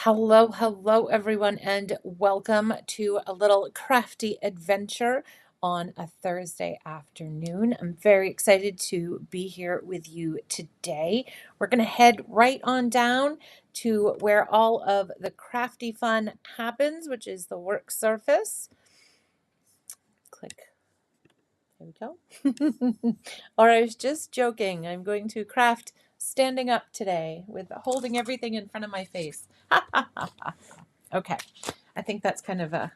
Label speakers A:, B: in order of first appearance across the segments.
A: Hello, everyone, and welcome to a little crafty adventure on a Thursday afternoon. I'm very excited to be here with you today. We're going to head right on down to where all of the crafty fun happens, which is the work surface. Click. There we go. Or I was just joking. I'm going to craft standing up today with holding everything in front of my face. Okay. I think that's kind of a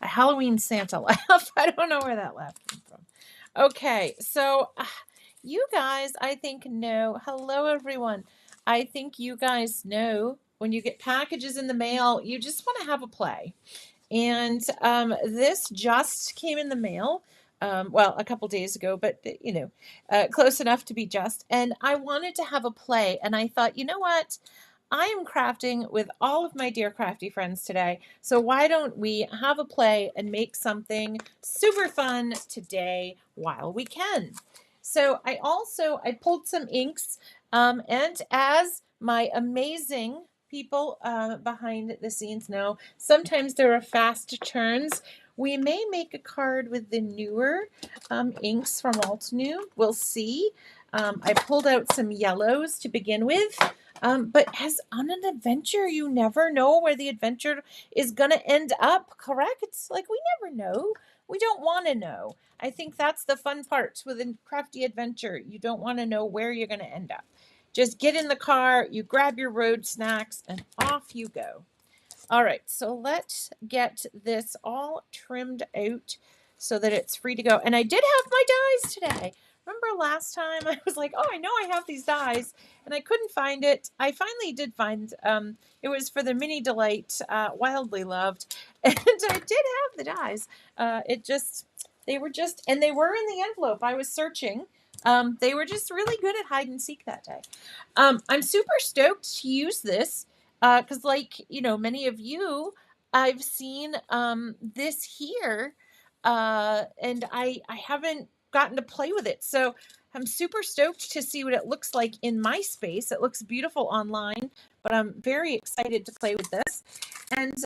A: Halloween Santa laugh. I don't know where that laugh came from. Okay, so you guys, I think, know. Hello, everyone. I think you guys know when you get packages in the mail, you just want to have a play. And this just came in the mail. Well, a couple days ago, but close enough to be just. And I wanted to have a play, and I thought, you know what? I am crafting with all of my dear crafty friends today. So why don't we have a play and make something super fun today while we can? So I pulled some inks, and as my amazing people behind the scenes know, sometimes there are fast turns. We may make a card with the newer inks from Alt New. We'll see. I pulled out some yellows to begin with. But as on an adventure, you never know where the adventure is going to end up, correct? It's like we never know. We don't want to know. I think that's the fun part with a crafty adventure. You don't want to know where you're going to end up. Just get in the car, you grab your road snacks, and off you go. All right, so let's get this all trimmed out so that it's free to go. And I did have my dies today. Remember last time I was like, oh, I know I have these dies, and I couldn't find it. I finally did find, it was for the Mini Delight, wildly loved, and I did have the dies. They were in the envelope. I was searching. They were just really good at hide and seek that day. I'm super stoked to use this because, many of you, I've seen this here, and I haven't gotten to play with it. So I'm super stoked to see what it looks like in my space. It looks beautiful online, but I'm very excited to play with this. And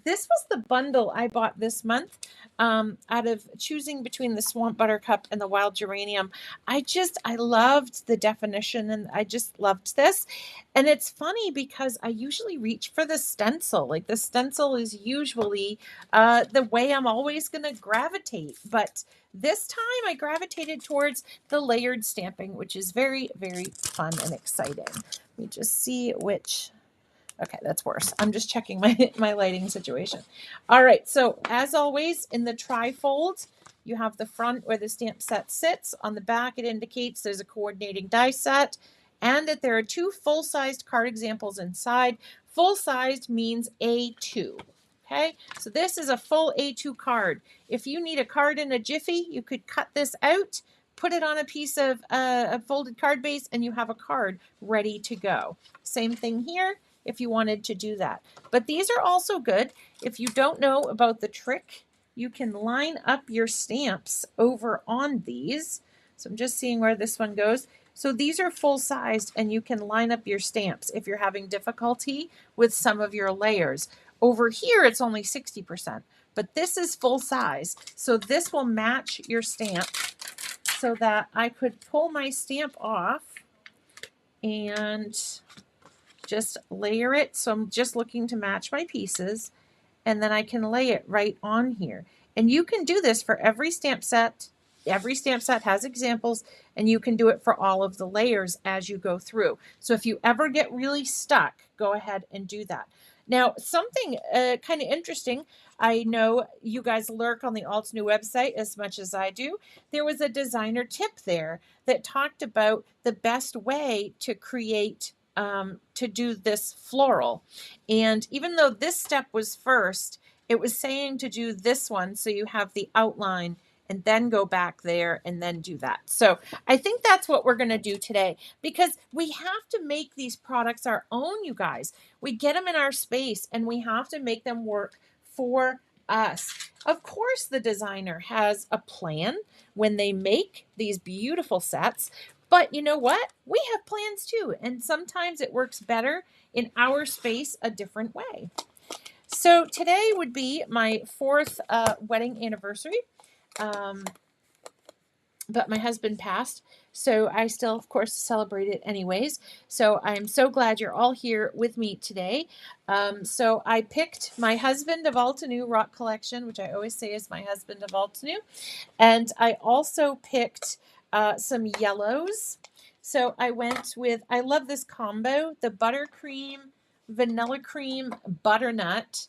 A: this was the bundle I bought this month out of choosing between the Swamp Buttercup and the Wild Geranium. I loved the definition, and I just loved this. And it's funny because I usually reach for the stencil. Like the stencil is usually the way I'm always going to gravitate. But this time I gravitated towards the layered stamping, which is very, very fun and exciting. Let me just see which. Okay, that's worse. I'm just checking my lighting situation. All right, so as always, in the trifold, you have the front where the stamp set sits. On the back, it indicates there's a coordinating die set and that there are two full-sized card examples inside. Full-sized means A2. Okay, so this is a full A2 card. If you need a card in a jiffy, you could cut this out, put it on a piece of a folded card base, and you have a card ready to go. Same thing here if you wanted to do that. But these are also good. If you don't know about the trick, you can line up your stamps over on these. So I'm just seeing where this one goes. So these are full-sized, and you can line up your stamps if you're having difficulty with some of your layers. Over here, it's only 60%, but this is full size. So this will match your stamp so that I could pull my stamp off and just layer it. So I'm just looking to match my pieces, and then I can lay it right on here. And you can do this for every stamp set. Every stamp set has examples, and you can do it for all of the layers as you go through. So if you ever get really stuck, go ahead and do that. Now, something kind of interesting, I know you guys lurk on the Alt New website as much as I do. There was a designer tip there that talked about the best way to create, to do this floral. And even though this step was first, it was saying to do this one so you have the outline and then go back there and then do that. So I think that's what we're going to do today, because we have to make these products our own, you guys. We get them in our space and we have to make them work for us. Of course, the designer has a plan when they make these beautiful sets, but you know what? We have plans too. And sometimes it works better in our space a different way. So today would be my 4th wedding anniversary. But my husband passed, so I still, of course, celebrate it anyways. So I'm so glad you're all here with me today. So I picked my Husband of Altenew rock collection, which I always say is my Husband of Altenew. And I also picked some yellows. So I went with, I love this combo, the buttercream, vanilla cream, butternut,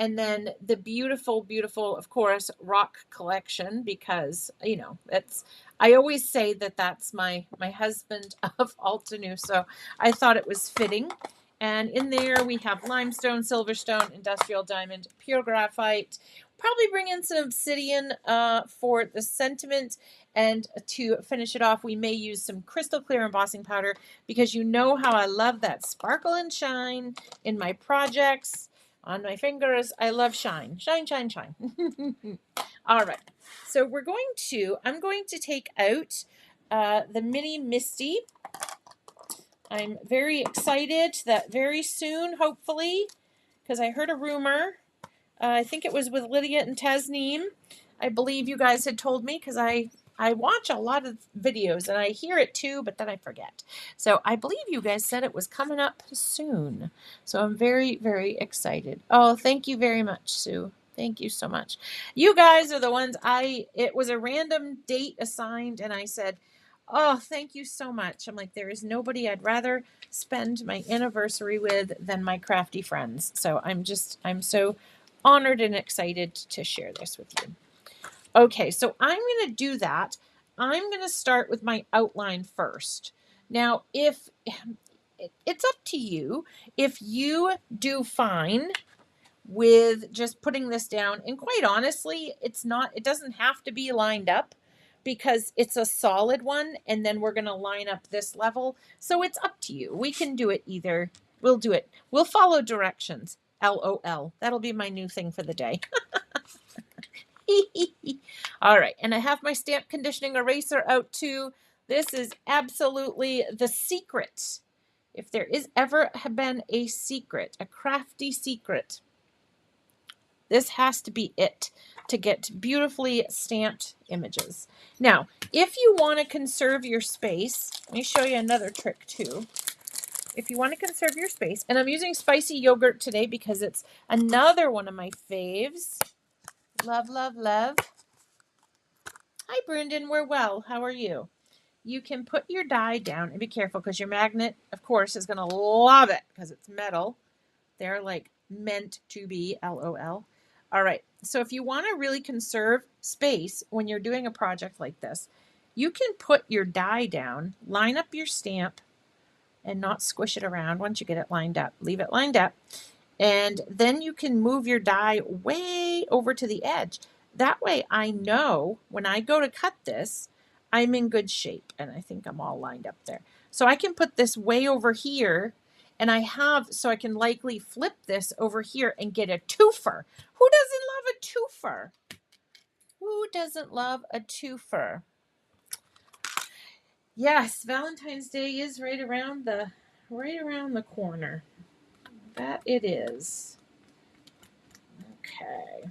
A: and then the beautiful, beautiful, of course, rock collection, because, you know, it's, I always say that that's my Husband of Altenew. So I thought it was fitting. And in there we have limestone, silverstone, industrial diamond, pure graphite. Probably bring in some obsidian for the sentiment. And to finish it off, we may use some crystal clear embossing powder, because you know how I love that sparkle and shine in my projects. On my fingers, I love shine. Shine, shine, shine. All right. So I'm going to take out the mini Misty. I'm very excited that very soon, hopefully, because I heard a rumor. I think it was with Lydia and Tasneem. I believe you guys had told me, because I watch a lot of videos and I hear it too, but then I forget. So I believe you guys said it was coming up soon. So I'm very, very excited. Oh, thank you very much, Sue. Thank you so much. You guys are the ones it was a random date assigned, and I said, oh, thank you so much. I'm like, there is nobody I'd rather spend my anniversary with than my crafty friends. So I'm so honored and excited to share this with you. Okay, so I'm going to do that. I'm going to start with my outline first. Now, if it's up to you, if you do fine with just putting this down, and quite honestly, it doesn't have to be lined up, because it's a solid one, and then we're going to line up this level. So it's up to you. We can do it either. We'll follow directions. LOL. That'll be my new thing for the day. All right, and I have my stamp conditioning eraser out too. This is absolutely the secret. If there is ever been a secret, a crafty secret, this has to be it to get beautifully stamped images. Now, if you want to conserve your space, let me show you another trick too. If you want to conserve your space, and I'm using spicy yogurt today because it's another one of my faves. Love, love, love. Hi, Brendan. We're well. How are you? You can put your die down, and be careful, because your magnet, of course, is going to love it because it's metal. They're like meant to be, LOL. All right. So if you want to really conserve space when you're doing a project like this, you can put your die down, line up your stamp, and not squish it around once you get it lined up. Leave it lined up. And then you can move your die way over to the edge. That way I know when I go to cut this, I'm in good shape. And I think I'm all lined up there. So I can put this way over here, and so I can likely flip this over here and get a twofer. Who doesn't love a twofer? Who doesn't love a twofer? Yes, Valentine's Day is right around the corner. That it is. Okay.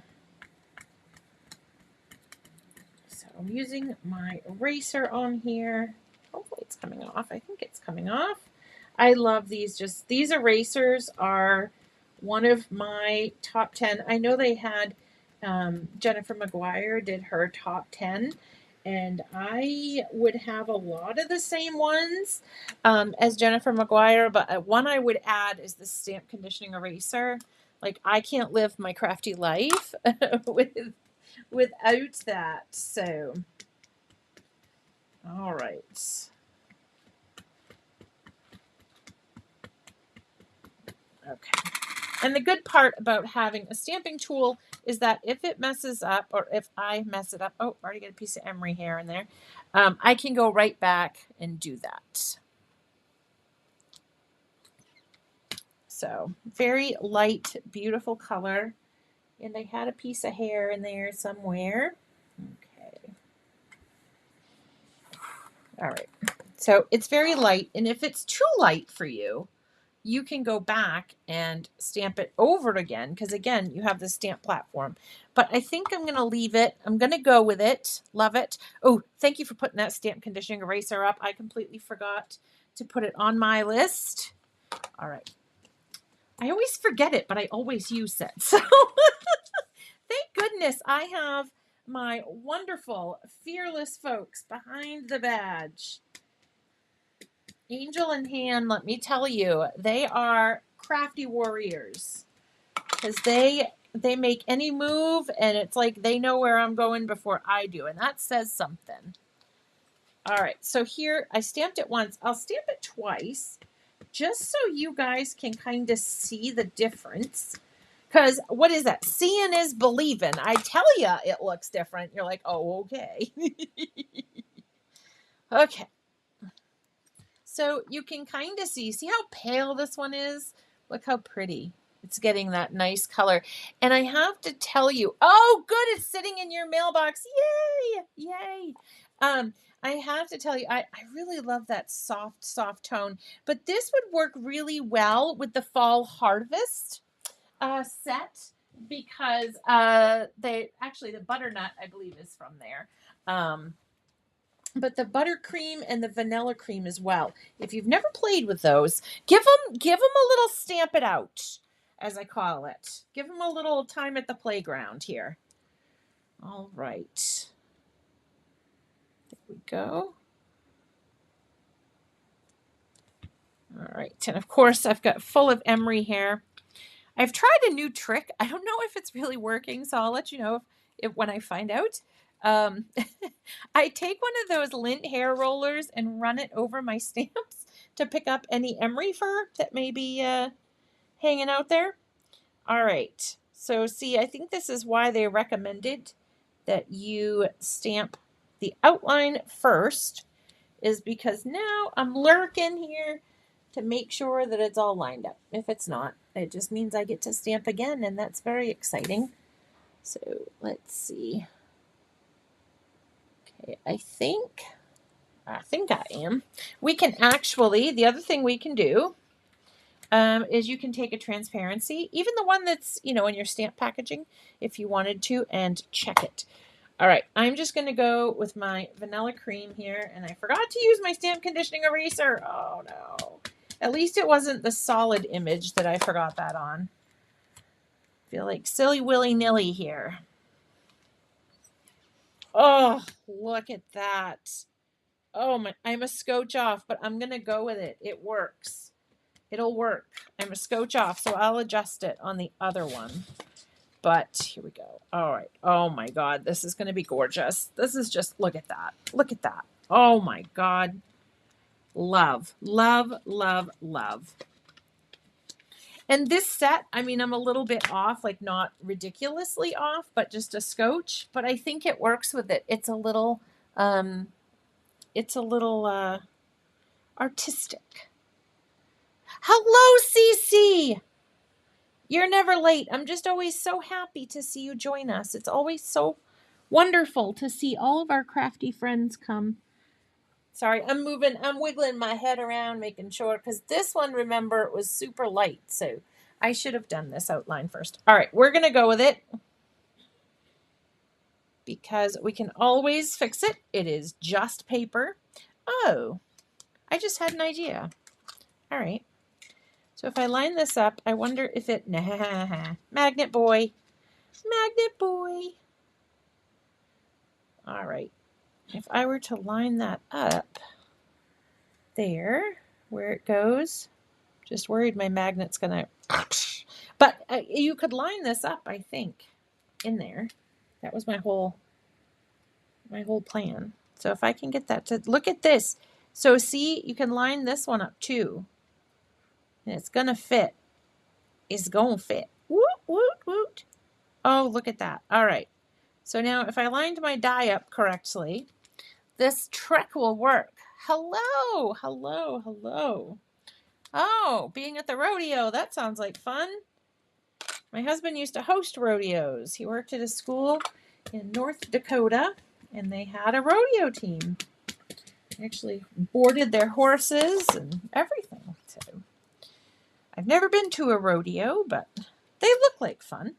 A: So I'm using my eraser on here. Hopefully it's coming off. I think it's coming off. I love these. These erasers are one of my top 10. I know they had Jennifer McGuire did her top 10, and I would have a lot of the same ones as Jennifer McGuire, but one I would add is the stamp conditioning eraser. Like, I can't live my crafty life without that. So, all right. Okay. And the good part about having a stamping tool is that if it messes up, or if I mess it up, oh, already got a piece of emery hair in there, I can go right back and do that. So very light, beautiful color. And I had a piece of hair in there somewhere. Okay. All right. So it's very light. And if it's too light for you, you can go back and stamp it over again, because again, you have the stamp platform. But I think I'm going to leave it. I'm going to go with it. Love it. Oh, thank you for putting that stamp conditioning eraser up. I completely forgot to put it on my list. All right. I always forget it, but I always use it. So thank goodness I have my wonderful, fearless folks behind the badge. Angel and Han, let me tell you, they are crafty warriors, because they make any move and it's like they know where I'm going before I do, and that says something. All right, so here I stamped it once. I'll stamp it twice just so you guys can kind of see the difference. Because what is that? Seeing is believing. I tell you it looks different. You're like, oh, okay. Okay. So you can kind of see how pale this one is? Look how pretty. It's getting that nice color. And I have to tell you, oh, good, it's sitting in your mailbox. Yay, yay. I have to tell you, I really love that soft tone. But this would work really well with the Fall Harvest set, because the butternut, I believe, is from there. But the buttercream and the vanilla cream as well. If you've never played with those, give them a little stamp it out, as I call it. Give them a little time at the playground here. All right. There we go. All right. And of course, I've got full of emery hair. I've tried a new trick. I don't know if it's really working, so I'll let you know if when I find out. I take one of those lint hair rollers and run it over my stamps to pick up any emery fur that may be hanging out there. All right. So see, I think this is why they recommended that you stamp the outline first, is because now I'm lurking here to make sure that it's all lined up. If it's not, it just means I get to stamp again, and that's very exciting. So let's see. Okay, I think I am. We can actually, the other thing we can do is you can take a transparency, even the one that's, in your stamp packaging, if you wanted to, and check it. All right, I'm just going to go with my vanilla cream here, and I forgot to use my stamp conditioning eraser. Oh, no. At least it wasn't the solid image that I forgot that on. I feel like silly willy-nilly here. Oh, look at that. Oh, I'm a scotch off, but I'm going to go with it. It works. It'll work. I'm a scotch off, so I'll adjust it on the other one. But here we go. All right. Oh, my God. This is going to be gorgeous. This is just, look at that. Look at that. Oh, my God. Love, love, love, love. And this set, I mean, I'm a little bit off, like not ridiculously off, but just a scotch. But I think it works with it. It's a little artistic. Hello, Cece. You're never late. I'm just always so happy to see you join us. It's always so wonderful to see all of our crafty friends come. Sorry, I'm wiggling my head around, making sure, because this one, remember, it was super light, so I should have done this outline first. All right, we're going to go with it, because we can always fix it. It is just paper. Oh, I just had an idea. All right. So if I line this up, I wonder if it... Magnet boy. Magnet boy. All right. If I were to line that up there, where it goes, just worried my magnet's going to... But you could line this up, I think, in there. That was my whole plan. So if I can get that to... Look at this. So see, you can line this one up too. And it's going to fit. It's going to fit. Woot, woot, woot. Oh, look at that. All right. So now if I lined my die up correctly, this trick will work. Hello, hello, hello. Oh, being at the rodeo. That sounds like fun. My husband used to host rodeos. He worked at a school in North Dakota, and they had a rodeo team. Actually boarded their horses and everything. So I've never been to a rodeo, but they look like fun.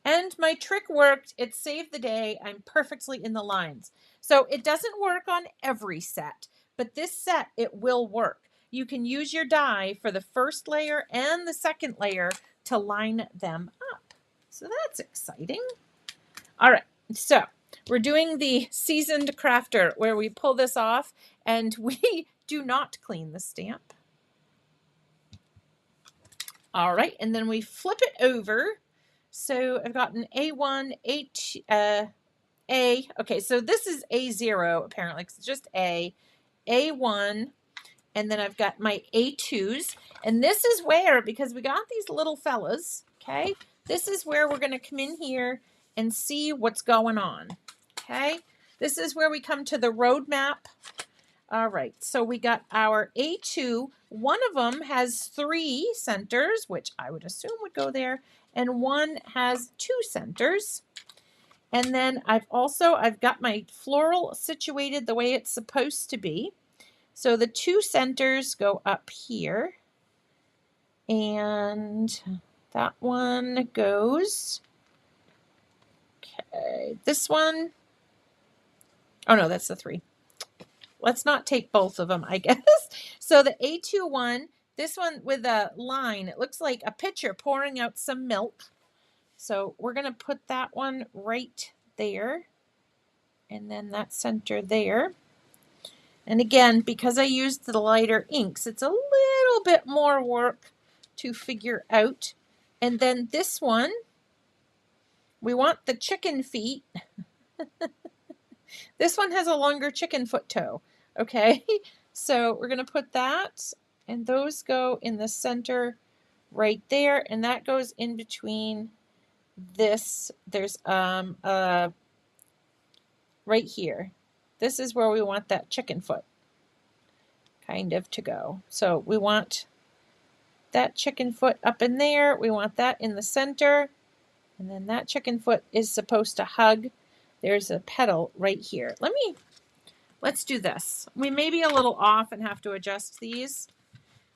A: And my trick worked. It saved the day. I'm perfectly in the lines. So it doesn't work on every set, but this set, it will work. You can use your die for the first layer and the second layer to line them up. So that's exciting. All right, so we're doing the seasoned crafter where we pull this off and we do not clean the stamp. All right, and then we flip it over. So I've got an A1, A. Okay, so this is A0 apparently, because it's just A1, and then I've got my A2s. And this is where, because we got these little fellas, okay, this is where we're going to come in here and see what's going on, okay? This is where we come to the roadmap. All right, so we got our A2. One of them has 3 centers, which I would assume would go there, and one has 2 centers. And then I've got my floral situated the way it's supposed to be. So the 2 centers go up here. And that one goes, okay, this one, oh no, that's the 3. Let's not take both of them, I guess. So the A2 one, this one with a line, it looks like a pitcher pouring out some milk. So we're going to put that one right there. And then that center there. And again, because I used the lighter inks, it's a little bit more work to figure out. And then this one, we want the chicken feet. This one has a longer chicken foot toe. Okay, so we're going to put that, and those go in the center right there, and that goes in between this. There's right here. This is where we want that chicken foot kind of to go. So we want that chicken foot up in there. We want that in the center, and then that chicken foot is supposed to hug. There's a petal right here. Let's do this. We may be a little off and have to adjust these,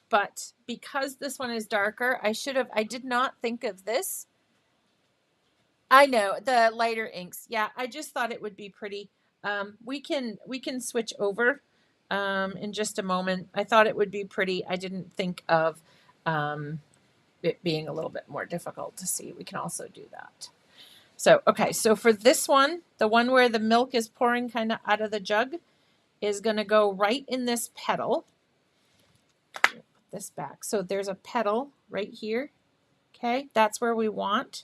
A: but because this one is darker, I did not think of this. I know, the lighter inks. Yeah, I just thought it would be pretty. We can switch over in just a moment. I thought it would be pretty. I didn't think of it being a little bit more difficult to see. We can also do that. So, okay, so for this one, the one where the milk is pouring kind of out of the jug, is going to go right in this petal. Put this back. So there's a petal right here. Okay, that's where we want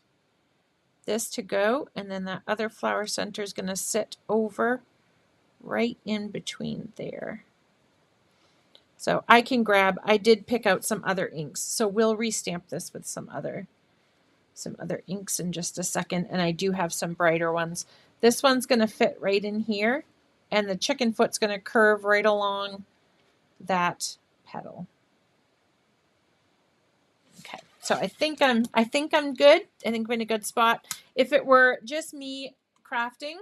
A: this to go. And then that other flower center is going to sit over right in between there. So I did pick out some other inks. So we'll restamp this with some other inks in just a second. And I do have some brighter ones. This one's going to fit right in here. And the chicken foot's going to curve right along that petal. Okay, so I think I'm good. I think I'm in a good spot. If it were just me crafting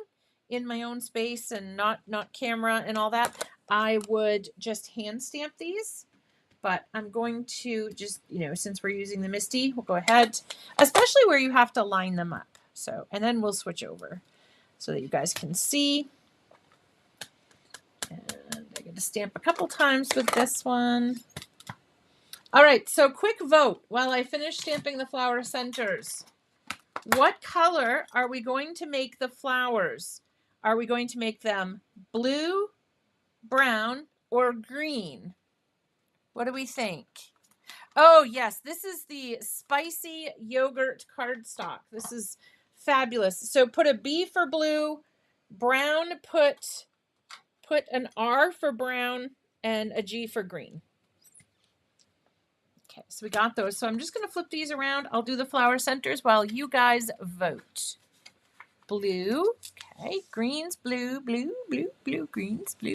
A: in my own space and not camera and all that, I would just hand stamp these. But I'm going to just, since we're using the Misty, we'll go ahead, especially where you have to line them up. So, and then we'll switch over so that you guys can see. And I'm going to stamp a couple times with this one. All right, so quick vote while I finish stamping the flower centers. What color are we going to make the flowers? Are we going to make them blue, brown, or green? What do we think? Oh, yes, this is the spicy yogurt cardstock. This is fabulous. So put a B for blue, brown, put an R for brown, and a G for green. Okay, so we got those. So I'm just going to flip these around. I'll do the flower centers while you guys vote. Blue. Okay, greens, blue, blue, blue, blue, greens, blue.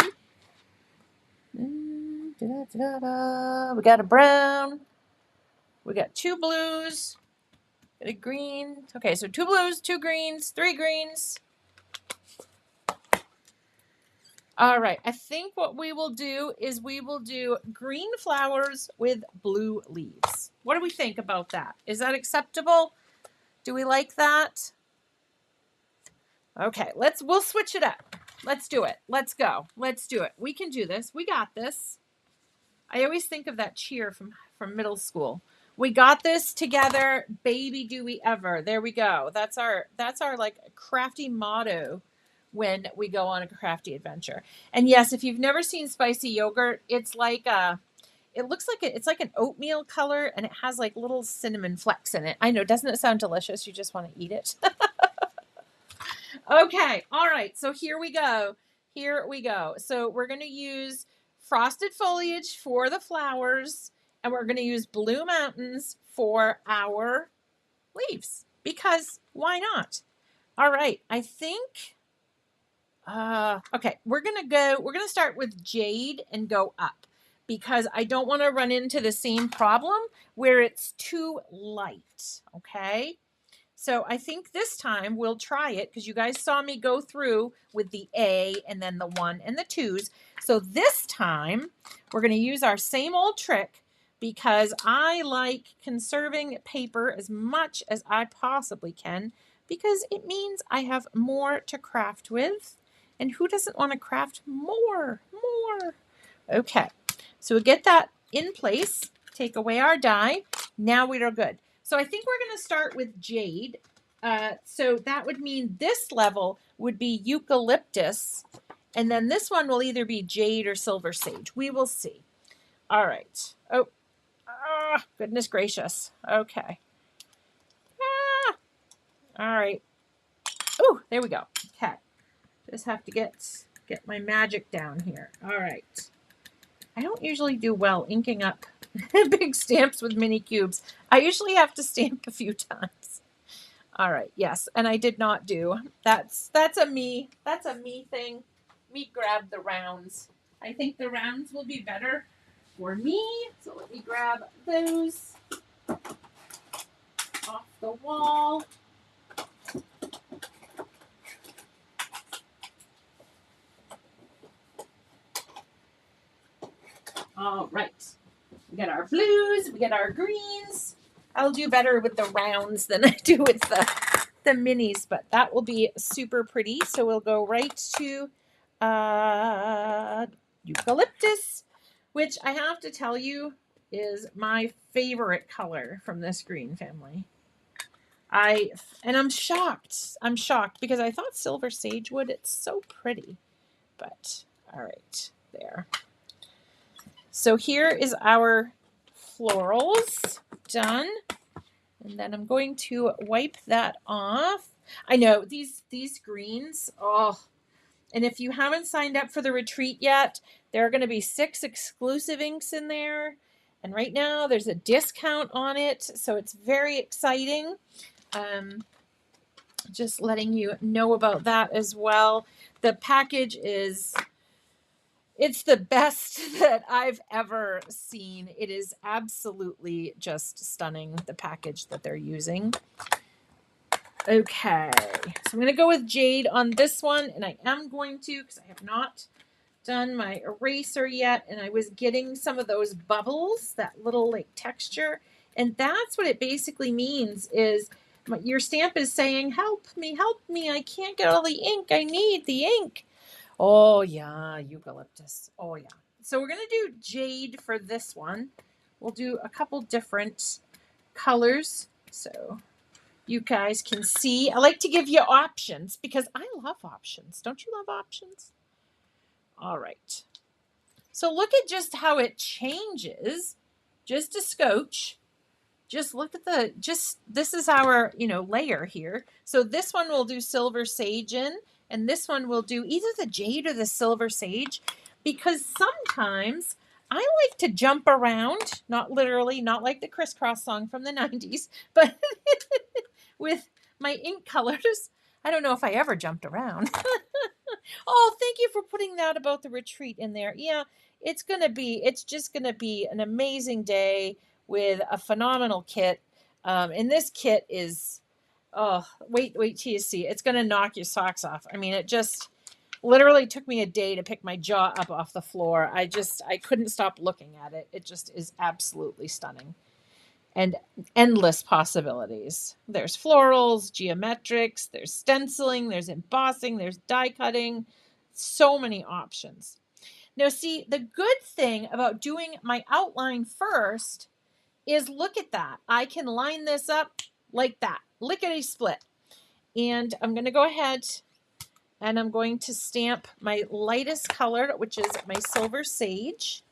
A: We got a brown. We got 2 blues. Got a green. Okay, so 2 blues, 2 greens, 3 greens. All right, I think what we will do is we will do green flowers with blue leaves. What do we think about that? Is that acceptable? Do we like that? Okay, we'll switch it up. Let's do it. Let's go. Let's do it. We can do this. We got this. I always think of that cheer from middle school. We got this together, baby do we ever. There we go. That's our like crafty motto when we go on a crafty adventure. And yes, if you've never seen spicy yogurt, it's like it looks like it's like an oatmeal color and it has like little cinnamon flecks in it. I know, doesn't it sound delicious? You just want to eat it. Okay, all right, so here we go. Here we go. So we're going to use frosted foliage for the flowers, and we're going to use blue mountains for our leaves, because why not? All right, I think, okay, we're going to start with jade and go up, because I don't want to run into the same problem where it's too light, okay? So I think this time we'll try it, because you guys saw me go through with the A and then the 1 and the 2s. So this time we're going to use our same old trick, because I like conserving paper as much as I possibly can, because it means I have more to craft with. And who doesn't want to craft more? Okay, so we get that in place, take away our dye. Now we are good. So I think we're going to start with jade. So that would mean this level would be eucalyptus. And then this one will either be jade or silver sage. We will see. All right. Oh, goodness gracious. Okay. All right. Oh, there we go. Okay. Just have to get my magic down here. All right. I don't usually do well inking up big stamps with mini cubes. I usually have to stamp a few times. All right, yes, and I did not do. That's a me thing. Me grab the rounds. I think the rounds will be better for me. So let me grab those off the wall. All right. We got our blues, we got our greens. I'll do better with the rounds than I do with the minis, but that will be super pretty. So we'll go right to eucalyptus, which I have to tell you is my favorite color from this green family. I'm shocked. I'm shocked because I thought silver sage wood. It's so pretty, but all right, there. So here is our florals done. And then I'm going to wipe that off. I know these greens, oh, and if you haven't signed up for the retreat yet, there are going to be 6 exclusive inks in there. And right now there's a discount on it. So it's very exciting. Just letting you know about that as well. The package it's the best that I've ever seen. It is absolutely just stunning, the package that they're using. Okay, so I'm going to go with jade on this one, and I am going to, because I have not done my eraser yet, and I was getting some of those bubbles, that little like texture, and that's what it basically means is your stamp is saying, help me, I can't get all the ink, I need the ink. Oh yeah, eucalyptus. Oh yeah. So we're going to do jade for this one. We'll do a couple different colors so you guys can see. I like to give you options because I love options. Don't you love options? All right. So look at just how it changes. Just a scotch. Just look at this is our, layer here. So this one will do silver sage in. And this one will do either the jade or the silver sage, because sometimes I like to jump around, not literally, not like the crisscross song from the 90s, but with my ink colors. I don't know if I ever jumped around. Oh, thank you for putting that about the retreat in there. Yeah, it's just going to be an amazing day with a phenomenal kit. And this kit is, oh, wait till you see. It's going to knock your socks off. I mean, literally took me a day to pick my jaw up off the floor. I couldn't stop looking at it. It just is absolutely stunning. And endless possibilities. There's florals, geometrics, there's stenciling, there's embossing, there's die cutting. So many options. Now see, the good thing about doing my outline first is look at that. I can line this up like that, lickety split. And I'm going to go ahead and I'm going to stamp my lightest color, which is my Silver Sage.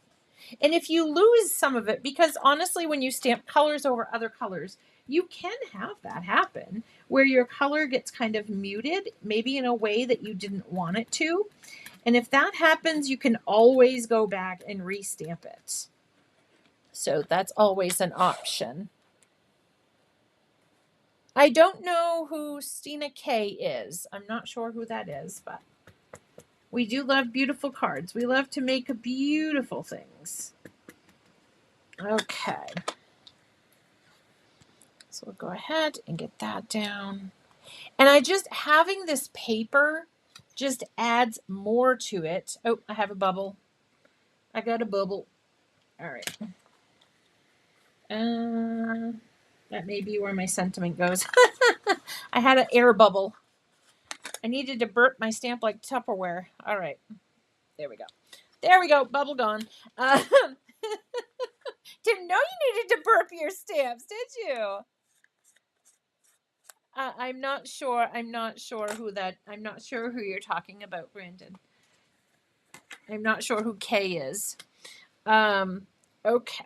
A: And if you lose some of it, because honestly, when you stamp colors over other colors, you can have that happen where your color gets kind of muted, maybe in a way that you didn't want it to. And if that happens, you can always go back and restamp it. So that's always an option. I don't know who Stina K is. I'm not sure who that is, but we do love beautiful cards. We love to make beautiful things. Okay. So we'll go ahead and get that down. And I just, having this paper just adds more to it. Oh, I have a bubble. I got a bubble. All right. That may be where my sentiment goes. I had an air bubble. I needed to burp my stamp like Tupperware. All right. There we go. There we go. Bubble gone. Didn't know you needed to burp your stamps, did you? I'm not sure. I'm not sure who you're talking about, Brandon. I'm not sure who K is. Okay.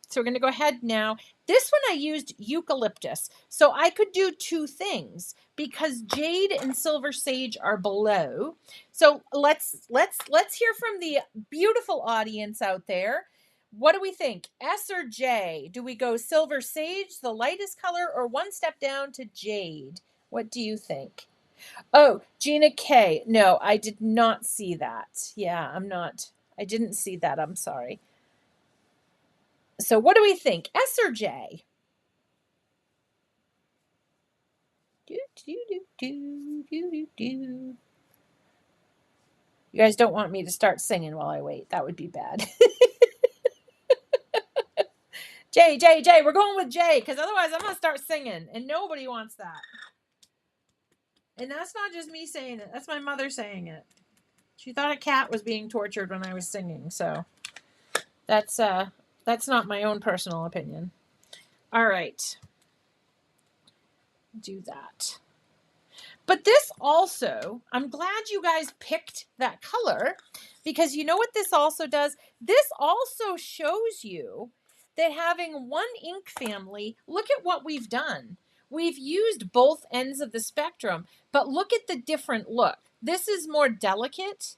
A: So we're going to go ahead now. This one I used eucalyptus. So I could do two things because jade and silver sage are below. So let's hear from the beautiful audience out there. What do we think? S or J? Do we go silver sage, the lightest color, or one step down to jade? What do you think? Oh, Gina K. No, I did not see that. Yeah, I didn't see that. I'm sorry. So what do we think? S or J? You guys don't want me to start singing while I wait. That would be bad. J, we're going with J because otherwise I'm going to start singing and nobody wants that. And that's not just me saying it. That's my mother saying it. She thought a cat was being tortured when I was singing. So that's not my own personal opinion. All right. Do that. But this also, I'm glad you guys picked that color because you know what this also does? This also shows you that having one ink family, look at what we've done. We've used both ends of the spectrum, but look at the different look. This is more delicate,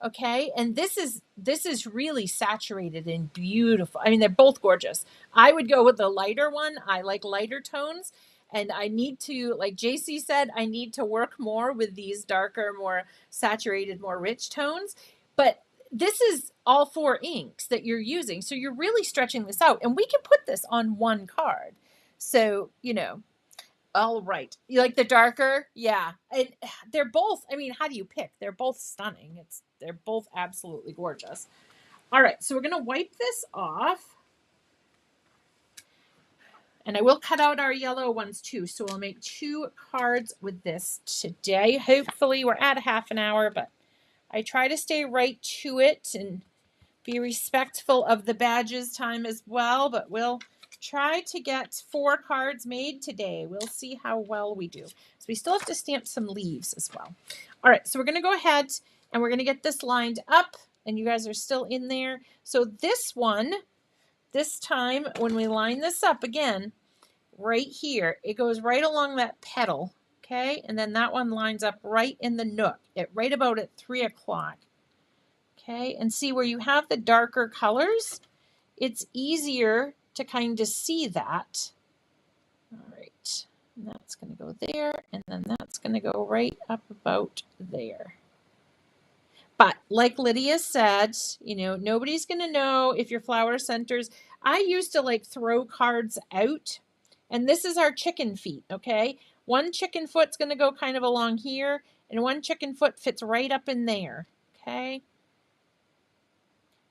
A: okay? And this is really saturated and beautiful. I mean, they're both gorgeous. I would go with the lighter one. I like lighter tones. And I need to, like JC said, I need to work more with these darker, more saturated, more rich tones. But this is all four inks that you're using. So you're really stretching this out. And we can put this on one card. So, you know, all right. You like the darker? Yeah. And they're both, I mean, how do you pick? They're both stunning. They're both absolutely gorgeous. All right. So we're going to wipe this off. And I will cut out our yellow ones too. So we'll make 2 cards with this today. Hopefully we're at a half an hour, but I try to stay right to it and be respectful of the badges time as well. But we'll try to get 4 cards made today. We'll see how well we do. So we still have to stamp some leaves as well. All right, so we're going to go ahead and we're going to get this lined up. And you guys are still in there. So this one, this time when we line this up again, right here, it goes right along that petal, okay? And then that one lines up right in the nook, right about at 3 o'clock, okay? And see where you have the darker colors, it's easier to kind of see that. All right, and that's going to go there, and then that's going to go right up about there. But like Lydia said, you know, nobody's going to know if your flower centers. I used to like throw cards out, and this is our chicken feet, okay? One chicken foot's going to go kind of along here, And one chicken foot fits right up in there. Okay.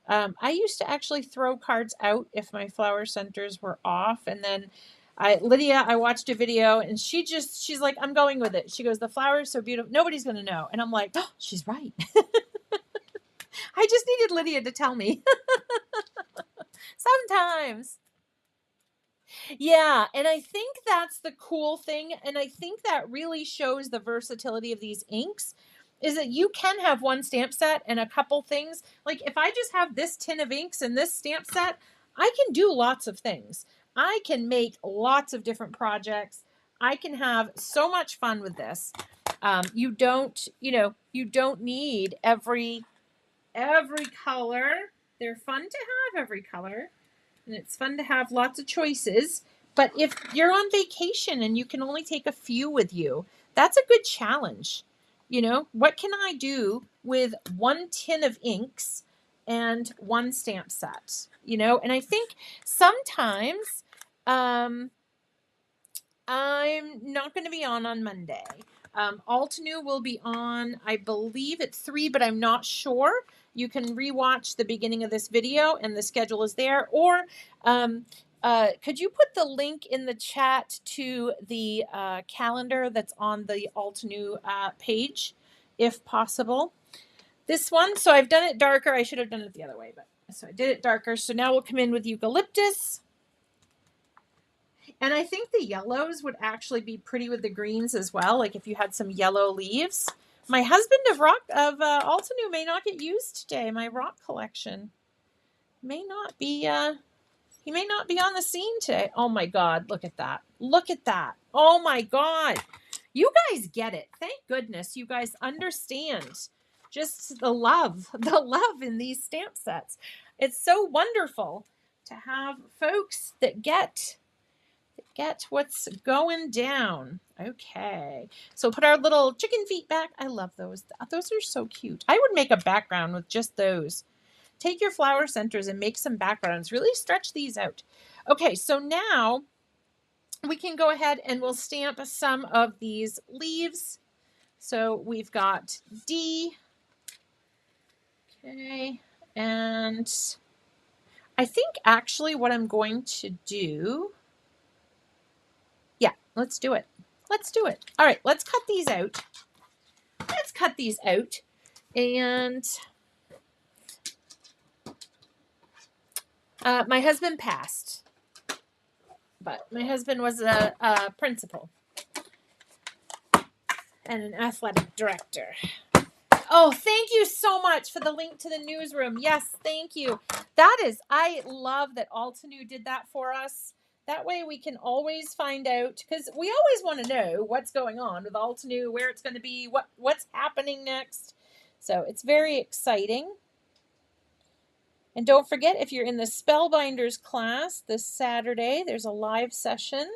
A: I used to actually throw cards out if my flower centers were off. And then Lydia, I watched a video and she's like, I'm going with it. She goes, the flower is so beautiful. Nobody's going to know. And I'm like, oh, she's right. I just needed Lydia to tell me. Sometimes. Yeah, and I think that's the cool thing, and I think that really shows the versatility of these inks, is that you can have one stamp set and a couple things. Like if I just have this tin of inks and this stamp set, I can do lots of things. I can make lots of different projects. I can have so much fun with this. You don't need every color. They're fun to have every color. And it's fun to have lots of choices. But if you're on vacation and you can only take a few with you, that's a good challenge. You know, what can I do with one tin of inks and one stamp set? You know, and I think sometimes I'm not going to be on Monday. Altenew will be on, I believe it's 3, but I'm not sure. You can rewatch the beginning of this video and the schedule is there. Or could you put the link in the chat to the calendar that's on the Altenew page, if possible? This one, so I've done it darker. I should have done it the other way, but so I did it darker. So now we'll come in with eucalyptus. And I think the yellows would actually be pretty with the greens as well. Like if you had some yellow leaves. My husband of Altenew may not get used today. My rock collection may not be, he may not be on the scene today. Oh my God, look at that. Look at that. Oh my God. You guys get it. Thank goodness you guys understand just the love in these stamp sets. It's so wonderful to have folks that get what's going down. Okay, so put our little chicken feet back. I love those. Those are so cute. I would make a background with just those. Take your flower centers and make some backgrounds. Really stretch these out. Okay, so now we can go ahead and we'll stamp some of these leaves. So we've got D. Okay, and I think actually what I'm going to do, let's do it. Let's do it. All right, let's cut these out. Let's cut these out. And my husband passed, but my husband was a principal and an athletic director. Oh, thank you so much for the link to the newsroom. Yes, thank you. I love that Altenew did that for us. That way we can always find out, because we always want to know what's going on with Altenew, where it's going to be, what's happening next. So it's very exciting. And don't forget, if you're in the Spellbinders class this Saturday, there's a live session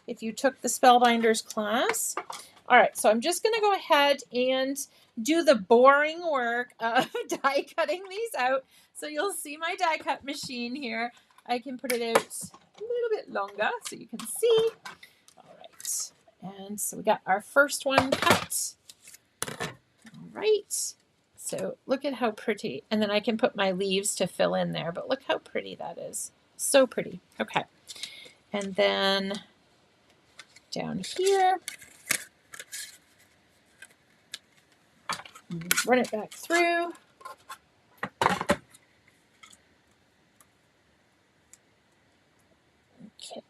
A: if you took the Spellbinders class. All right, so I'm just going to go ahead and do the boring work of die cutting these out. So you'll see my die cut machine here. I can put it out a little bit longer so you can see. All right, and so we got our first one cut. All right, so look at how pretty. And then I can put my leaves to fill in there, but look how pretty that is. So pretty. Okay, and then down here, run it back through. Okay.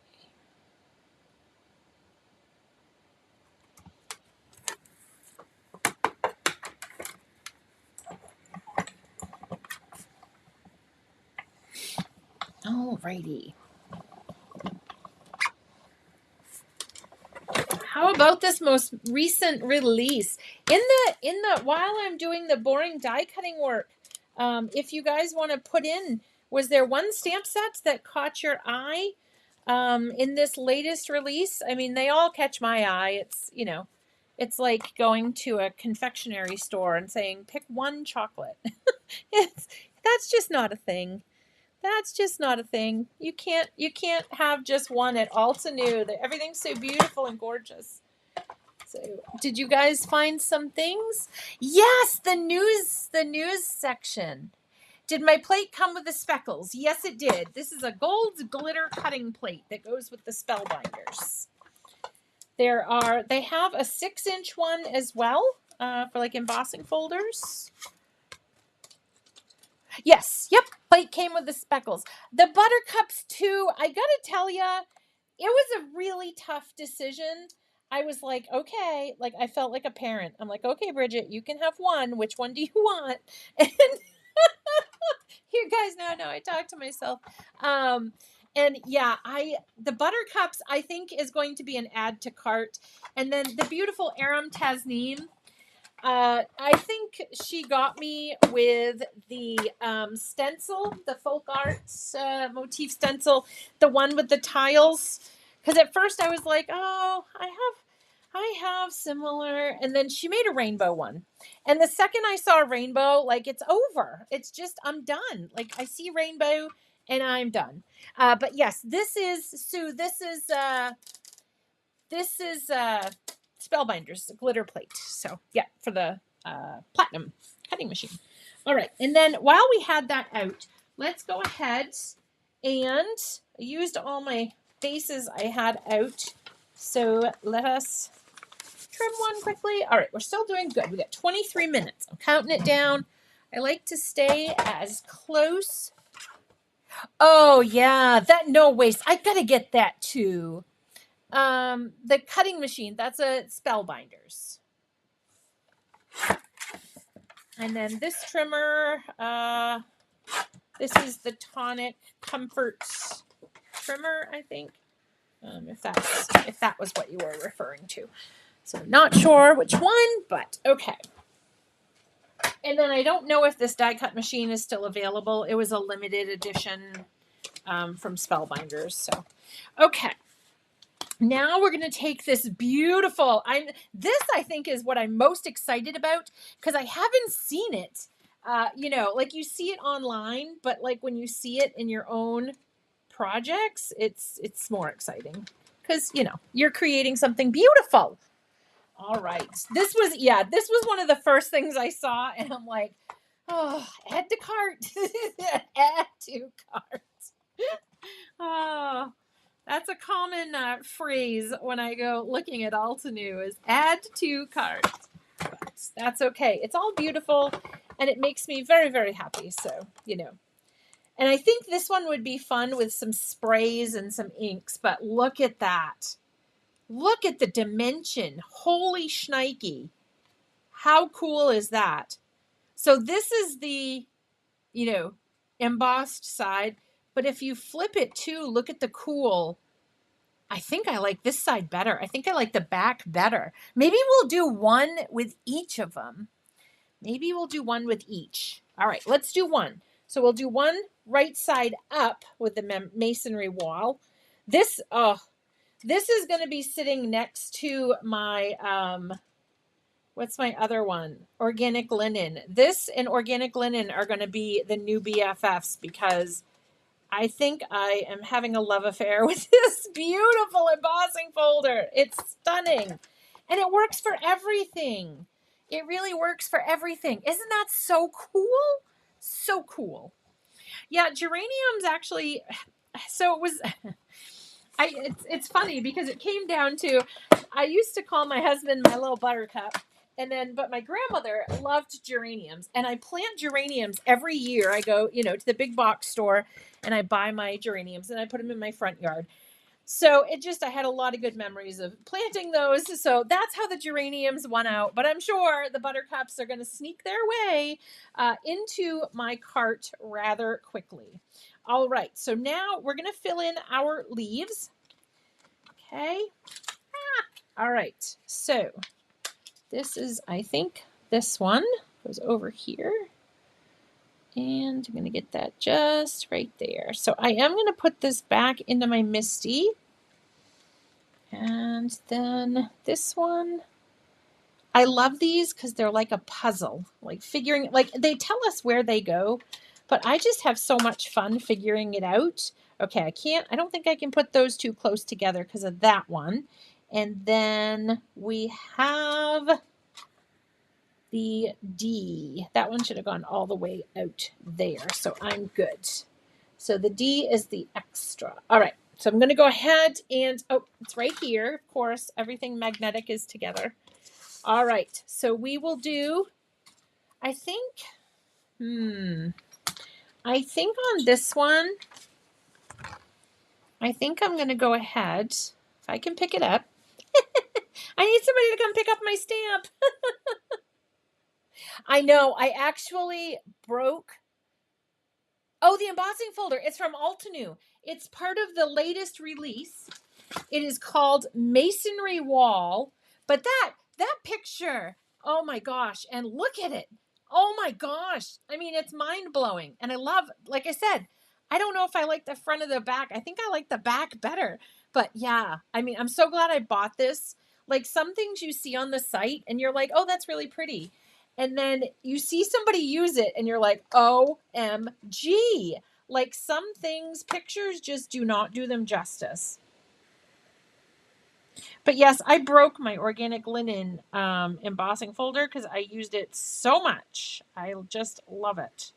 A: Alrighty. How about this most recent release? While I'm doing the boring die cutting work, if you guys want to put in, was there one stamp set that caught your eye in this latest release? I mean, they all catch my eye. It's, it's like going to a confectionery store and saying, pick one chocolate. That's just not a thing. That's just not a thing. You can't have just one at Altenew. Everything's so beautiful and gorgeous. So Did you guys find some things? Yes, the news section. Did my plate come with the speckles? Yes, it did. This is a gold glitter cutting plate that goes with the spellbinders. They have a 6-inch one as well for like embossing folders. Yes, yep, plate came with the speckles. The buttercups too, I gotta tell ya, it was a really tough decision. I was like, okay, like I felt like a parent. I'm like, okay, Bridget, you can have one. Which one do you want? And you guys know, I talk to myself. And yeah, the buttercups I think is going to be an add to cart. And then the beautiful Aram Tasneem. I think she got me with the stencil, the folk arts motif stencil, the one with the tiles. Because at first I was like, oh, I have similar. And then she made a rainbow one. And the second I saw a rainbow, like it's over. It's just, I'm done. Like I see rainbow and I'm done. But yes, this is, Sue, this is Spellbinders glitter plate. So yeah, for the platinum cutting machine. All right, and then while we had that out, let's go ahead and I used all my bases I had out. So let us trim one quickly. All right, we're still doing good. We got 23 minutes. I'm counting it down. I like to stay as close. Oh yeah, that no waste. I gotta get that too. The cutting machine, that's a Spellbinders. And then this trimmer, this is the Tonic Comfort trimmer, I think. If that was what you were referring to. So I'm not sure which one, but okay. And then I don't know if this die cut machine is still available. It was a limited edition from Spellbinders. So, okay. Now we're going to take this beautiful, this I think is what I'm most excited about because I haven't seen it. Like you see it online, but like when you see it in your own projects, it's more exciting because, you're creating something beautiful. All right. This was one of the first things I saw and I'm like, oh, add to cart. Add to cart. Oh. That's a common phrase when I go looking at Altenew is add to cart. But that's okay. It's all beautiful and it makes me very, very happy. So, And I think this one would be fun with some sprays and some inks. But look at that. Look at the dimension. Holy shnikey. How cool is that? So this is the, embossed side. But if you flip it too, look at the cool. I think I like this side better. I think I like the back better. Maybe we'll do one with each of them. Maybe we'll do one with each. All right, let's do one. So we'll do one right side up with the masonry wall. This is going to be sitting next to my, what's my other one? Organic linen. This and organic linen are going to be the new BFFs because I think I am having a love affair with this beautiful embossing folder. It's stunning. And it works for everything. It really works for everything. Isn't that so cool? So cool. Yeah, geraniums actually, so it was, it's funny because it came down to, I used to call my husband my little buttercup. But my grandmother loved geraniums and I plant geraniums every year. I go, to the big box store and I buy my geraniums and I put them in my front yard. So I had a lot of good memories of planting those. So that's how the geraniums won out. But I'm sure the buttercups are going to sneak their way into my cart rather quickly. All right. So now we're going to fill in our leaves. Okay. All right. So this is, I think, this one goes over here. And I'm going to get that just right there. So I am going to put this back into my MISTI. And then this one. I love these because they're like a puzzle. Like they tell us where they go. But I just have so much fun figuring it out. Okay, I don't think I can put those two close together because of that one. And then we have the D. That one should have gone all the way out there, so I'm good. So the D is the extra. All right, so I'm going to go ahead and, oh, it's right here. Of course, everything magnetic is together. All right, so we will do, I think on this one, I think I'm going to go ahead, if I can pick it up. I need somebody to come pick up my stamp. I know, I actually broke. Oh, the embossing folder. It's from Altenew. It's part of the latest release. It is called Masonry Wall. But that picture, oh my gosh, and look at it. Oh my gosh. I mean, it's mind-blowing. And I love, like I said, I don't know if I like the front or the back. I think I like the back better. But yeah, I mean, I'm so glad I bought this. Like some things you see on the site and you're like, oh, that's really pretty. And then you see somebody use it and you're like, OMG. Like some things, pictures just do not do them justice. But yes, I broke my organic linen embossing folder because I used it so much. I just love it.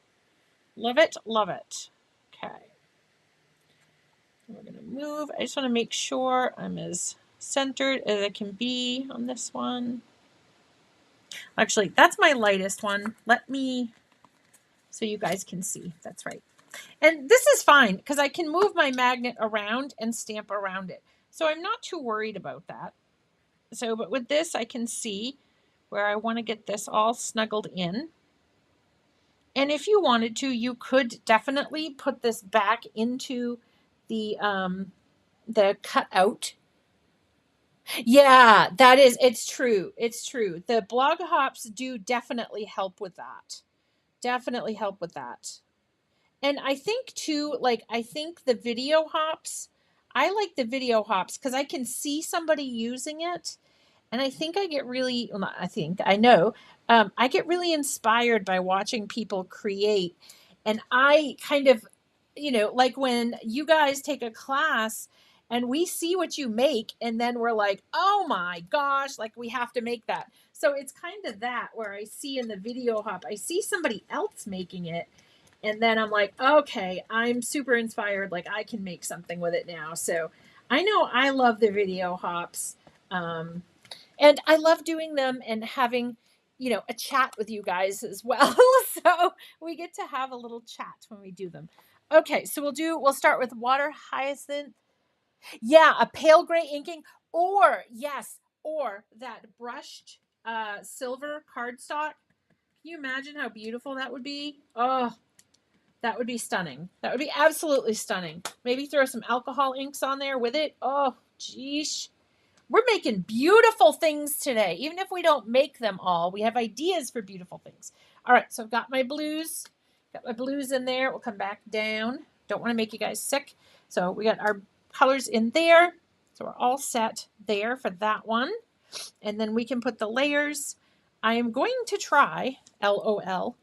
A: Love it, love it. Okay. We're going to move. I just want to make sure I'm as centered as I can be on this one. Actually, that's my lightest one. Let me, so you guys can see. That's right. And this is fine because I can move my magnet around and stamp around it. So I'm not too worried about that. So, but with this, I can see where I want to get this all snuggled in. And if you wanted to, you could definitely put this back into the cutout. Yeah, that is, it's true. It's true. The blog hops do definitely help with that. Definitely help with that. And I think too, like, I think the video hops, I like the video hops because I can see somebody using it. And I think I get really, well, not, I think, I know, I get really inspired by watching people create. And I kind of, you know, like when you guys take a class and we see what you make and then we're like, oh my gosh, like we have to make that. So it's kind of that where I see in the video hop, I see somebody else making it. And then I'm like, okay, I'm super inspired. Like I can make something with it now. So I know I love the video hops. And I love doing them and having, you know, a chat with you guys as well. So we get to have a little chat when we do them. Okay, so we'll start with water hyacinth. Yeah, a pale gray inking, or yes, or that brushed silver cardstock. Can you imagine how beautiful that would be? Oh, that would be stunning. That would be absolutely stunning. Maybe throw some alcohol inks on there with it. Oh, geez. We're making beautiful things today. Even if we don't make them all, we have ideas for beautiful things. All right, so I've got my blues. Got my blues in there. We'll come back down. Don't want to make you guys sick. So we got our colors in there. So we're all set there for that one. And then we can put the layers. I am going to try, LOL,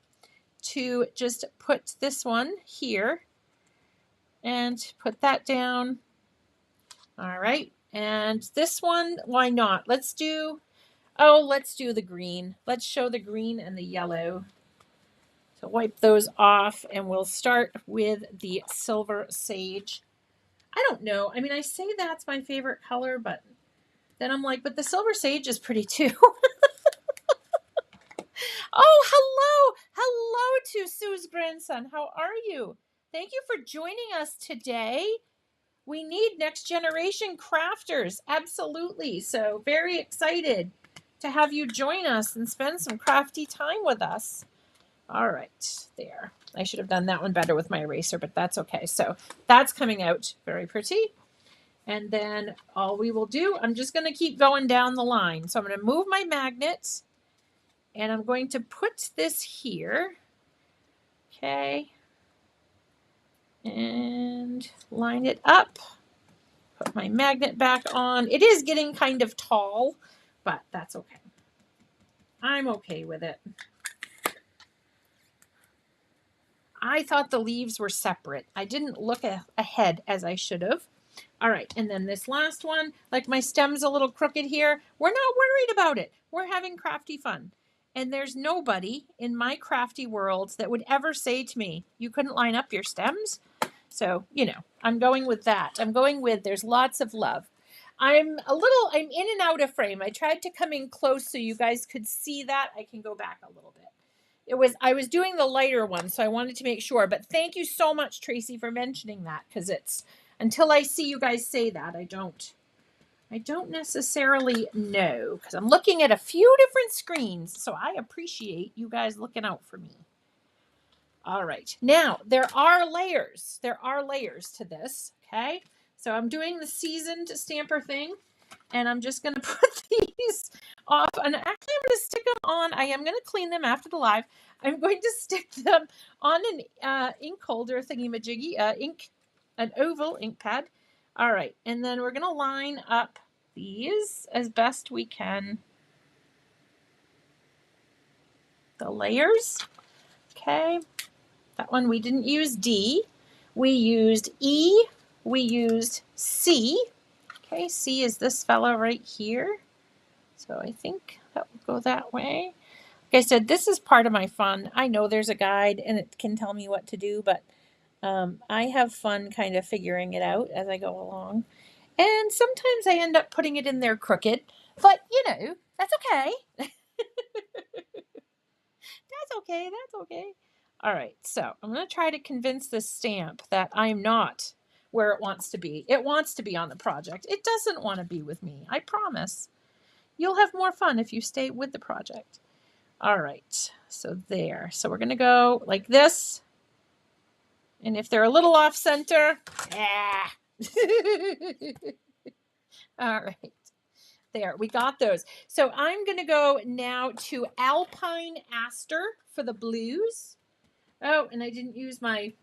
A: to just put this one here and put that down. All right. And this one, why not? Let's do the green. Let's show the green and the yellow. So wipe those off and we'll start with the silver sage. I don't know. I mean, I say that's my favorite color, but then I'm like, but the silver sage is pretty too. Oh, hello. Hello to Sue's grandson. How are you? Thank you for joining us today. We need next generation crafters. Absolutely. So very excited to have you join us and spend some crafty time with us. All right, there. I should have done that one better with my eraser, but that's okay. So that's coming out very pretty. And then all we will do, I'm just going to keep going down the line. So I'm going to move my magnet and I'm going to put this here. Okay. And line it up. Put my magnet back on. It is getting kind of tall, but that's okay. I'm okay with it. I thought the leaves were separate. I didn't look ahead as I should have. All right, and then this last one, like my stem's a little crooked here. We're not worried about it. We're having crafty fun. And there's nobody in my crafty world that would ever say to me, you couldn't line up your stems. So, you know, I'm going with that. I'm going with there's lots of love. I'm in and out of frame. I tried to come in close so you guys could see that. I can go back a little bit. I was doing the lighter one, so I wanted to make sure. But thank you so much, Tracy, for mentioning that, because it's until I see you guys say that, I don't necessarily know, because I'm looking at a few different screens, so I appreciate you guys looking out for me. All right, now there are layers. There are layers to this, okay? So I'm doing the seasoned stamper thing, and I'm just going to put these off. And actually, I'm going to stick them on. I am going to clean them after the live. I'm going to stick them on an ink holder thingy-majiggy, an oval ink pad. All right, and then we're going to line up these as best we can. The layers, okay. That one we didn't use D. We used E. We used C. Okay, C is this fellow right here. So I think that will go that way. Like I said, this is part of my fun. I know there's a guide and it can tell me what to do, but I have fun kind of figuring it out as I go along. And sometimes I end up putting it in there crooked, but you know, that's okay. That's okay. That's okay. All right, so I'm going to try to convince this stamp that I'm not where it wants to be. It wants to be on the project. It doesn't want to be with me. I promise. You'll have more fun if you stay with the project. All right, so there. So we're going to go like this. And if they're a little off center, ah. All right. There, we got those. So I'm going to go now to Alpine Aster for the blues. Oh, and I didn't use I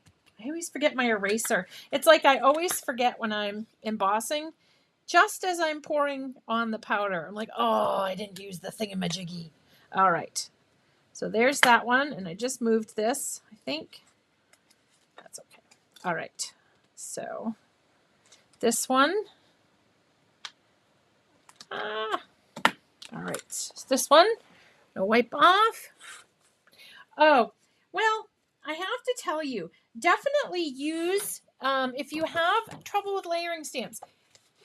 A: always forget my eraser. It's like I always forget when I'm embossing. Just as I'm pouring on the powder, I'm like, oh, I didn't use the thingamajiggy. All right. So there's that one. And I just moved this, I think. That's okay. All right. So this one. All right. So this one. No wipe off. Oh, well, I have to tell you, definitely use, if you have trouble with layering stamps,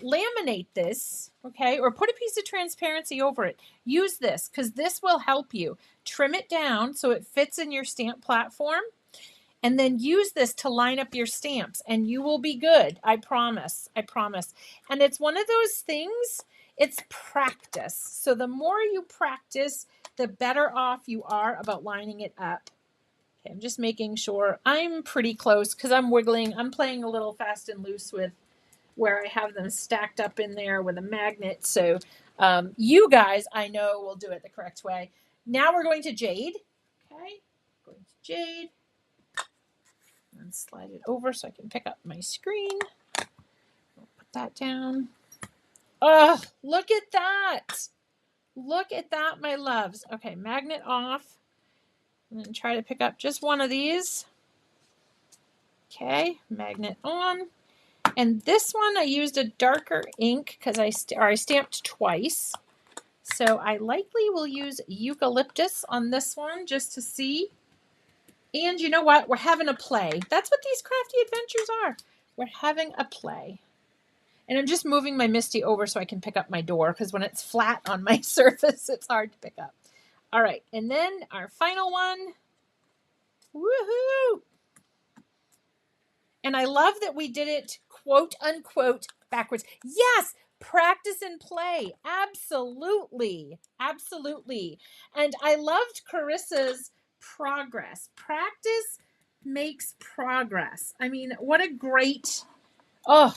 A: laminate this, okay, or put a piece of transparency over it. Use this, because this will help you. Trim it down so it fits in your stamp platform, and then use this to line up your stamps, and you will be good. I promise. I promise. And it's one of those things, it's practice. So the more you practice, the better off you are about lining it up. Okay, I'm just making sure I'm pretty close because I'm wiggling. I'm playing a little fast and loose with where I have them stacked up in there with a magnet. So you guys, I know, will do it the correct way. Now we're going to jade. Okay, going to jade. And slide it over so I can pick up my screen. I'll put that down. Oh, look at that. Look at that, my loves. Okay, magnet off. And then try to pick up just one of these. Okay, magnet on. And this one I used a darker ink because I stamped twice. So I likely will use eucalyptus on this one just to see. And you know what? We're having a play. That's what these crafty adventures are. We're having a play. And I'm just moving my Misty over so I can pick up my door because when it's flat on my surface, it's hard to pick up. All right, and then our final one. Woohoo! And I love that we did it quote unquote backwards. Yes, practice and play. Absolutely. Absolutely. And I loved Carissa's progress. Practice makes progress. I mean, what a great,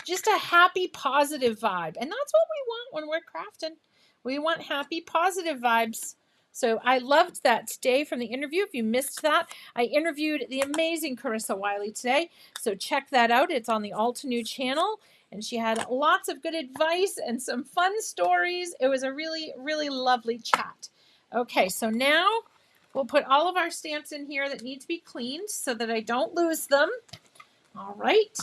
A: just a happy, positive vibe. And that's what we want when we're crafting. We want happy, positive vibes. So I loved that today from the interview. If you missed that, I interviewed the amazing Carissa Wiley today. So check that out. It's on the Altenew channel. And she had lots of good advice and some fun stories. It was a really, really lovely chat. Okay, so now we'll put all of our stamps in here that need to be cleaned so that I don't lose them. All right.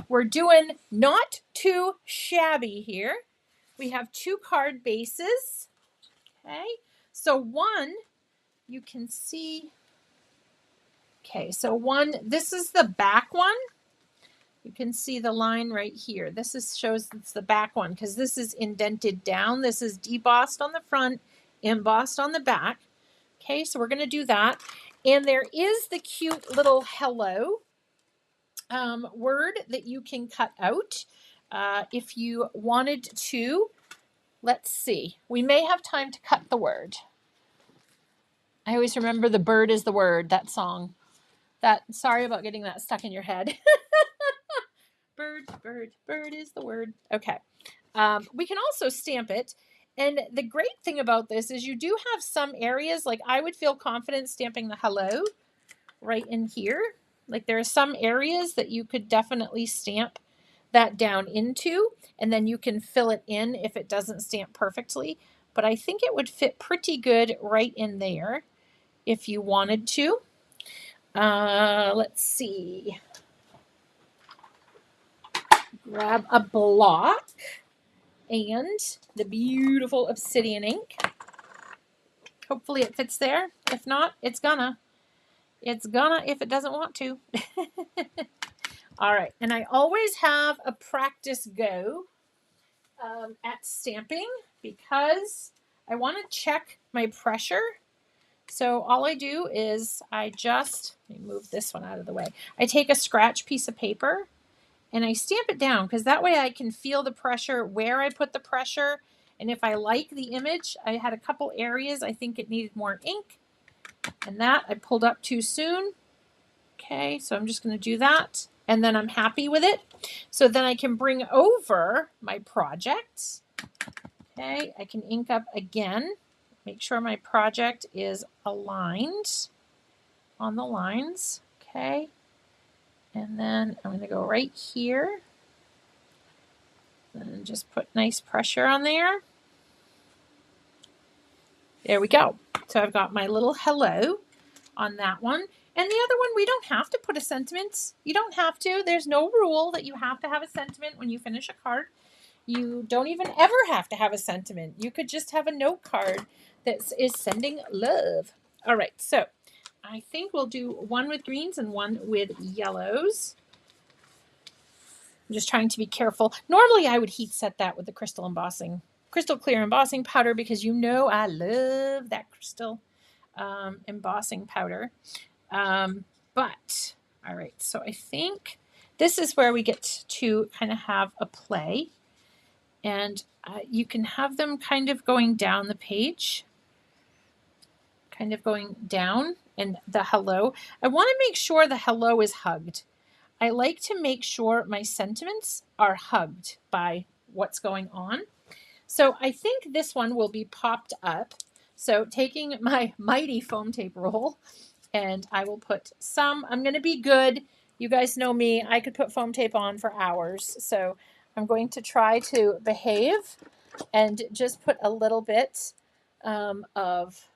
A: we're doing not too shabby here. We have 2 card bases. Okay, so one, you can see, okay, so one, this is the back one. You can see the line right here. This shows it's the back one because this is indented down. This is debossed on the front, embossed on the back. Okay, so we're going to do that. And there is the cute little hello word that you can cut out if you wanted to. Let's see. We may have time to cut the word. I always remember the bird is the word, that song. Sorry about getting that stuck in your head. Bird, bird, bird is the word. Okay. We can also stamp it. And the great thing about this is you do have some areas, like I would feel confident stamping the hello right in here. Like there are some areas that you could definitely stamp that down into, and then you can fill it in if it doesn't stamp perfectly. But I think it would fit pretty good right in there if you wanted to. Let's see. Grab a block and the beautiful obsidian ink. Hopefully it fits there. If not, it's gonna if it doesn't want to. All right, and I always have a practice go at stamping because I want to check my pressure. So all I do is let me move this one out of the way. I take a scratch piece of paper and I stamp it down because that way I can feel the pressure where I put the pressure. And if I like the image, I had a couple areas I think it needed more ink, and that I pulled up too soon. Okay, so I'm just going to do that, and then I'm happy with it. So then I can bring over my project. Okay, I can ink up again. Make sure my project is aligned on the lines. Okay, and then I'm going to go right here and just put nice pressure on there. There we go. So I've got my little hello on that one. And the other one, we don't have to put a sentiment. You don't have to. There's no rule that you have to have a sentiment when you finish a card. You don't even ever have to have a sentiment. You could just have a note card that is sending love. All right, so I think we'll do one with greens and one with yellows. I'm just trying to be careful. Normally I would heat set that with the crystal clear embossing powder, because you know I love that crystal embossing powder. But all right, so I think this is where we get to kind of have a play, and you can have them kind of going down the page, kind of going down, and the hello. I want to make sure the hello is hugged. I like to make sure my sentiments are hugged by what's going on. So I think this one will be popped up. So taking my mighty foam tape roll, and I will put some, I'm going to be good. You guys know me. I could put foam tape on for hours. So I'm going to try to behave and just put a little bit of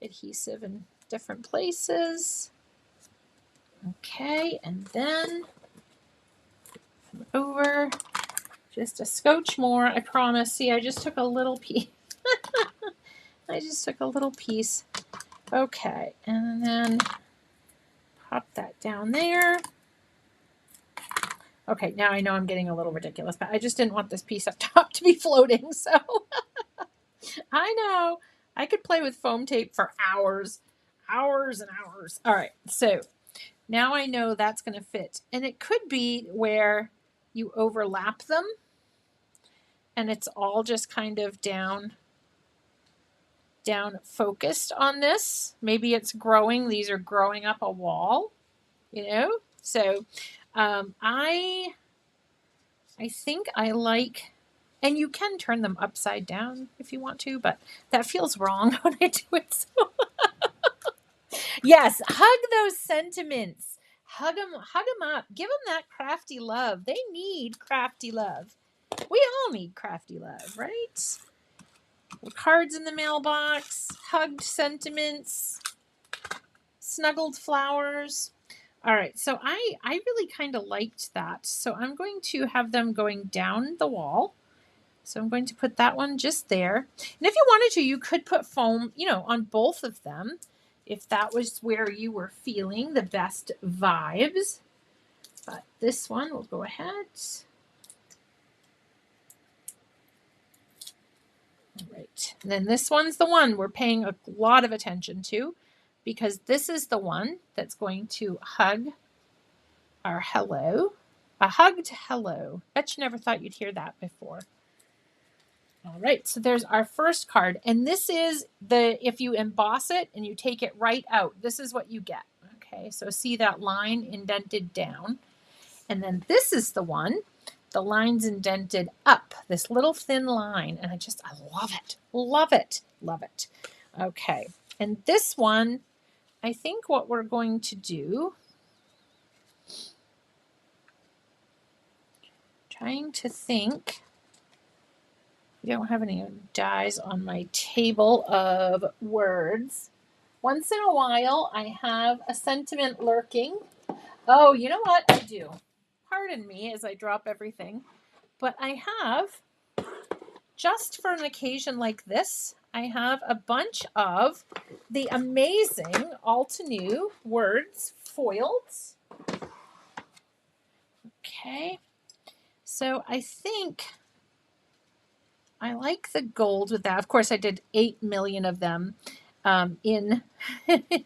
A: adhesive in different places. Okay, and then over just a scotch more, I promise. See, I just took a little piece. I just took a little piece. Okay, and then pop that down there. Okay, now I know I'm getting a little ridiculous, but I just didn't want this piece up top to be floating, so I know. I could play with foam tape for hours and hours. All right, so now I know that's going to fit. And it could be where you overlap them and it's all just kind of down focused on this. Maybe it's growing. These are growing up a wall, you know? So I think I like, and you can turn them upside down if you want to, but that feels wrong when I do it. So yes, hug those sentiments. Hug them up. Give them that crafty love. They need crafty love. We all need crafty love, right? Cards in the mailbox, hugged sentiments, snuggled flowers. All right, so I really kind of liked that. So I'm going to have them going down the wall. So I'm going to put that one just there. And if you wanted to, you could put foam, you know, on both of them if that was where you were feeling the best vibes. But this one will go ahead. All right. And then this one's the one we're paying a lot of attention to because this is the one that's going to hug our hello. A hugged hello. Bet you never thought you'd hear that before. All right, so there's our first card. And this is if you emboss it and you take it right out, this is what you get. Okay, so see that line indented down. And then this is the one, the line's indented up, this little thin line. And I love it, love it, love it. Okay, and this one, I think what we're going to do, trying to think, I don't have any dies on my table of words. Once in a while, I have a sentiment lurking. Oh, you know what I do? Pardon me as I drop everything. But I have, just for an occasion like this, I have a bunch of the amazing Altenew words foiled. Okay. So I think I like the gold with that. Of course, I did 8 million of them in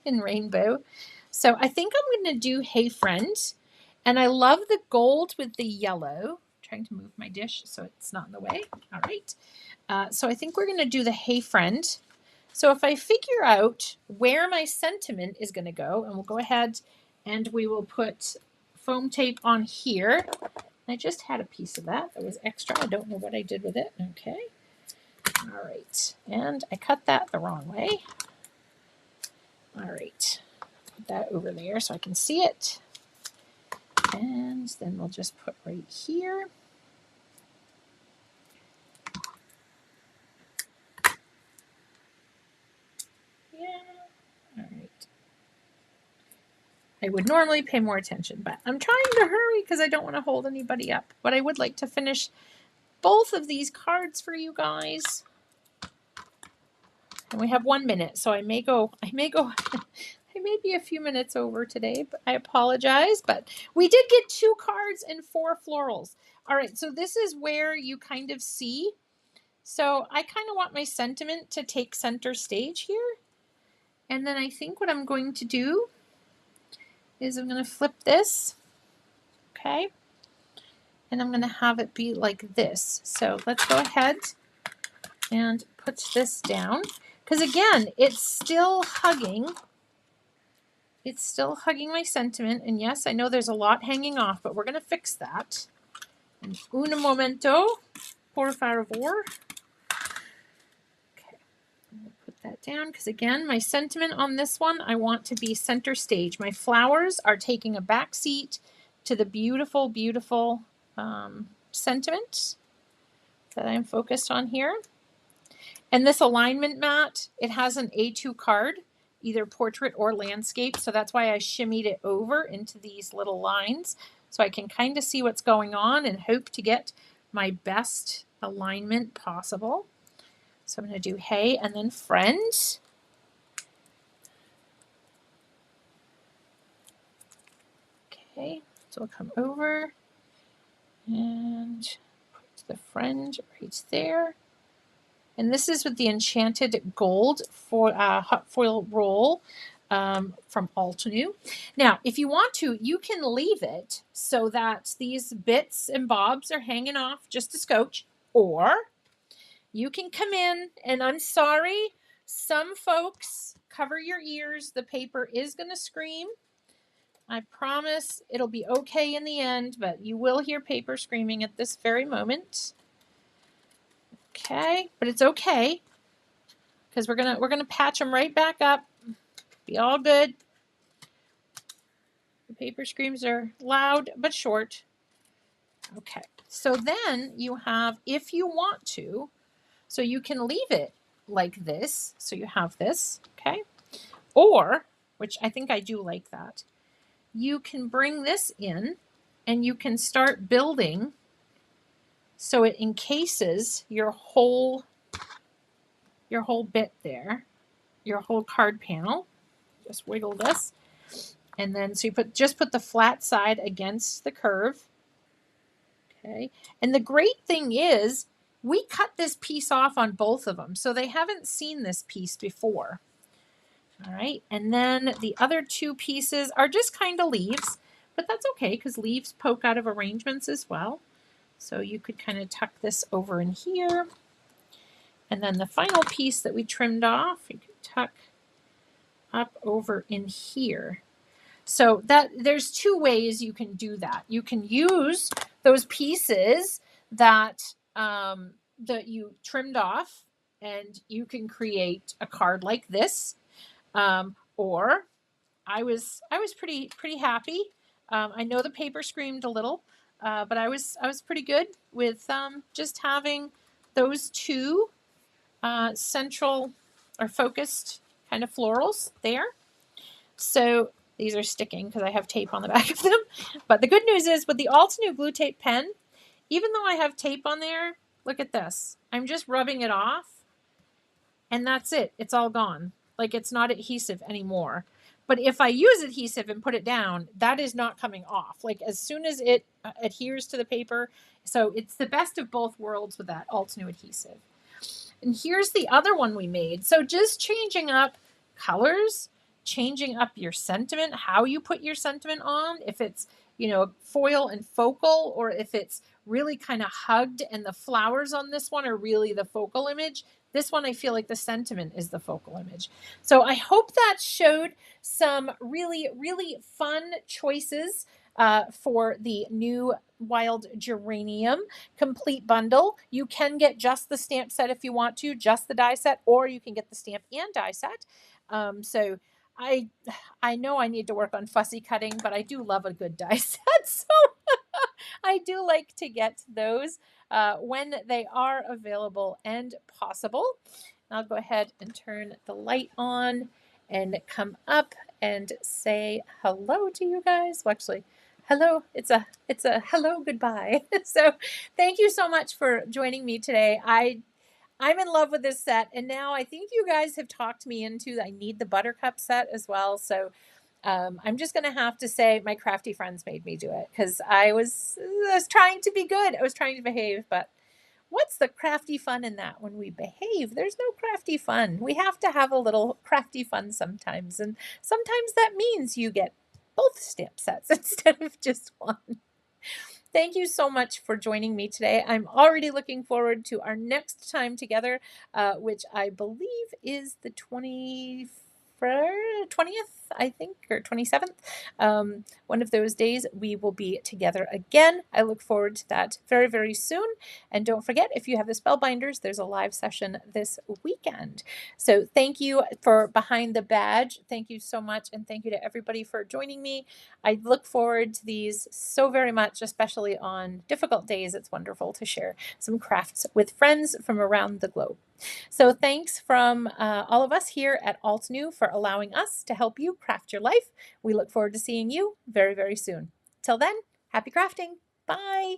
A: rainbow. So I think I'm going to do Hey Friend. And I love the gold with the yellow. I'm trying to move my dish so it's not in the way. All right. So I think we're going to do the Hey Friend. So if I figure out where my sentiment is going to go, and we'll go ahead and we will put foam tape on here. I just had a piece of that was extra. I don't know what I did with it. Okay. All right. And I cut that the wrong way. All right. Put that over there so I can see it. And then we'll just put right here. Yeah. All right. I would normally pay more attention, but I'm trying to hurry because I don't want to hold anybody up. But I would like to finish both of these cards for you guys. And we have 1 minute, so I may be a few minutes over today, but I apologize. But we did get 2 cards and 4 florals. All right, so this is where you kind of see. So I kind of want my sentiment to take center stage here. And then I think what I'm going to do is I'm going to flip this. Okay. And I'm going to have it be like this. So let's go ahead and put this down. Because again, it's still hugging. It's still hugging my sentiment. And yes, I know there's a lot hanging off, but we're going to fix that. And un momento, por favor. Okay, I'll put that down because again, my sentiment on this one, I want to be center stage. My flowers are taking a back seat to the beautiful, beautiful sentiment that I'm focused on here. And this alignment mat, it has an A2 card, either portrait or landscape. So that's why I shimmied it over into these little lines so I can kind of see what's going on and hope to get my best alignment possible. So I'm going to do Hey and then Friend. Okay, so we'll come over and put the Friend right there. And this is with the Enchanted Gold for hot foil roll from Altenew. Now, if you want to, you can leave it so that these bits and bobs are hanging off just a scotch, or you can come in, and I'm sorry, some folks, cover your ears. The paper is going to scream. I promise it'll be okay in the end, but you will hear paper screaming at this very moment. Okay, but it's okay because we're gonna patch them right back up. Be all good. The paper screams are loud but short. Okay, so then you have, if you want to, so you can leave it like this. So you have this, okay? Or, which I think I do like that, you can bring this in and you can start building so it encases your whole bit there, your whole card panel. Just wiggle this. And then so you just put the flat side against the curve. Okay. And the great thing is we cut this piece off on both of them, so they haven't seen this piece before. All right. And then the other two pieces are just kind of leaves, but that's okay because leaves poke out of arrangements as well. So you could kind of tuck this over in here. And then the final piece that we trimmed off, you could tuck up over in here. So that there's two ways you can do that. You can use those pieces that that you trimmed off, and you can create a card like this. Or I was pretty happy. I know the paper screamed a little, but I was pretty good with just having those two central or focused kind of florals there. So these are sticking because I have tape on the back of them. But the good news is with the Altenew glue tape pen, even though I have tape on there, look at this. I'm just rubbing it off and that's it. It's all gone. Like it's not adhesive anymore. But if I use adhesive and put it down, that is not coming off. Like as soon as it adheres to the paper. So it's the best of both worlds with that Altenew adhesive. And here's the other one we made. So just changing up colors, changing up your sentiment, how you put your sentiment on, if it's, you know, foil and focal, or if it's really kind of hugged and the flowers on this one are really the focal image. This one, I feel like the sentiment is the focal image. So I hope that showed some really, really fun choices for the new Wild Geranium Complete Bundle. You can get just the stamp set if you want to, just the die set, or you can get the stamp and die set. So I know I need to work on fussy cutting, but I do love a good die set. So I do like to get those when they are available and possible. I'll go ahead and turn the light on and come up and say hello to you guys. Well, actually, hello. It's a hello goodbye. So thank you so much for joining me today. I'm in love with this set, and now I think you guys have talked me into I need the buttercup set as well. So I'm just going to have to say my crafty friends made me do it because I was trying to be good. I was trying to behave, but what's the crafty fun in that when we behave? There's no crafty fun. We have to have a little crafty fun sometimes, and sometimes that means you get both stamp sets instead of just one. Thank you so much for joining me today. I'm already looking forward to our next time together, which I believe is the 20th, I think, or 27th. One of those days we will be together again. I look forward to that very, very soon. And don't forget, if you have the Spellbinders, there's a live session this weekend. So thank you for behind the badge. Thank you so much. And thank you to everybody for joining me. I look forward to these so very much, especially on difficult days. It's wonderful to share some crafts with friends from around the globe. So thanks from all of us here at Altenew for allowing us to help you craft your life. We look forward to seeing you very, very soon. Till then, happy crafting. Bye.